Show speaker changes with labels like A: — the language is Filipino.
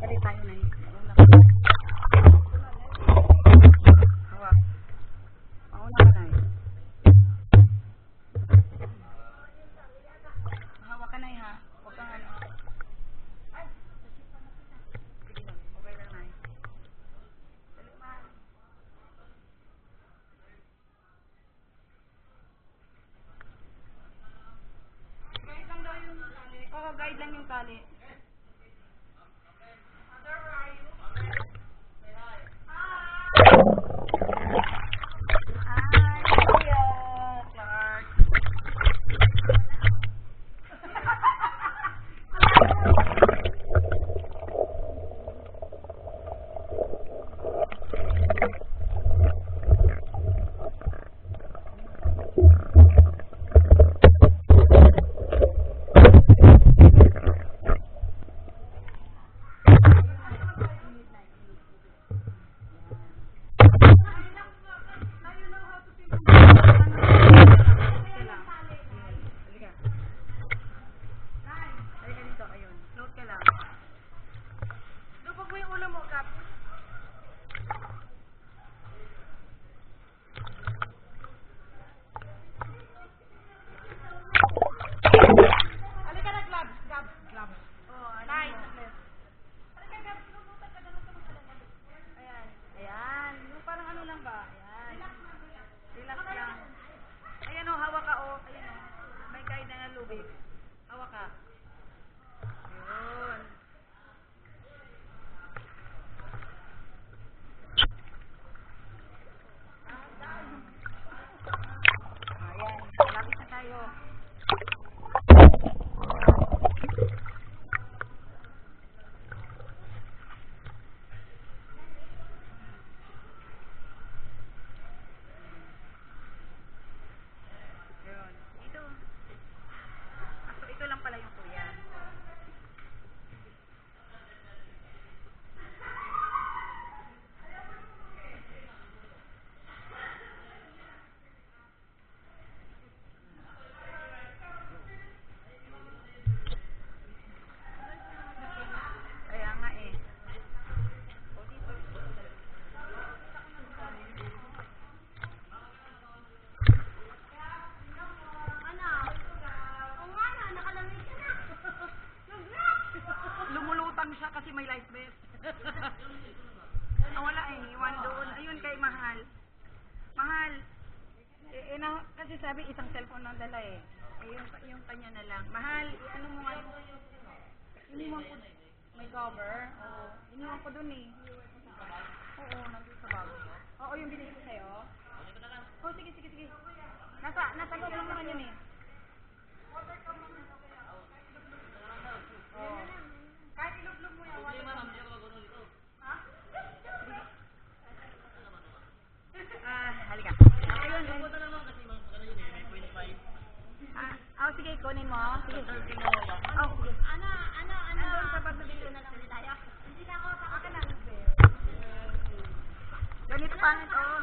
A: Balik tayo na yun. Hawak. Mauna ka na yun. Hawak ka na yun ha. Huwag kang ano. Sige lang. Okay lang na yun. Balik ma. Guide lang daw yung tali. Oo, guide lang yung tali. Hawak ka. Yun. Ayan. Malapit na tayo. Siya kasi may life vest. Wala eh, iwan doon. Ayun kay Mahal. Mahal. Kasi sabi isang cellphone ang dala eh. Yung kanya na lang. Mahal, ano mo nga yung... Iniwan ko. May cover. Oo. Iniwan ko doon eh. Oo, nandun sa bag. Oo, yung binili ko sa'yo. Oo, sige. Nasa loob lang naman yun eh. Oo. Kahit ilog-log mo yan. Hindi ma'am, hindi ako magulo dito. Ha? Halika. Ayun, punta lang kasi ma'am, ano yun eh, may 0.5. Sige, kunin mo. Sige. Sige. Ano? Andun sa bag na dito na lang tayo. Hindi na ako, akin lang. Ganito pangit, oh.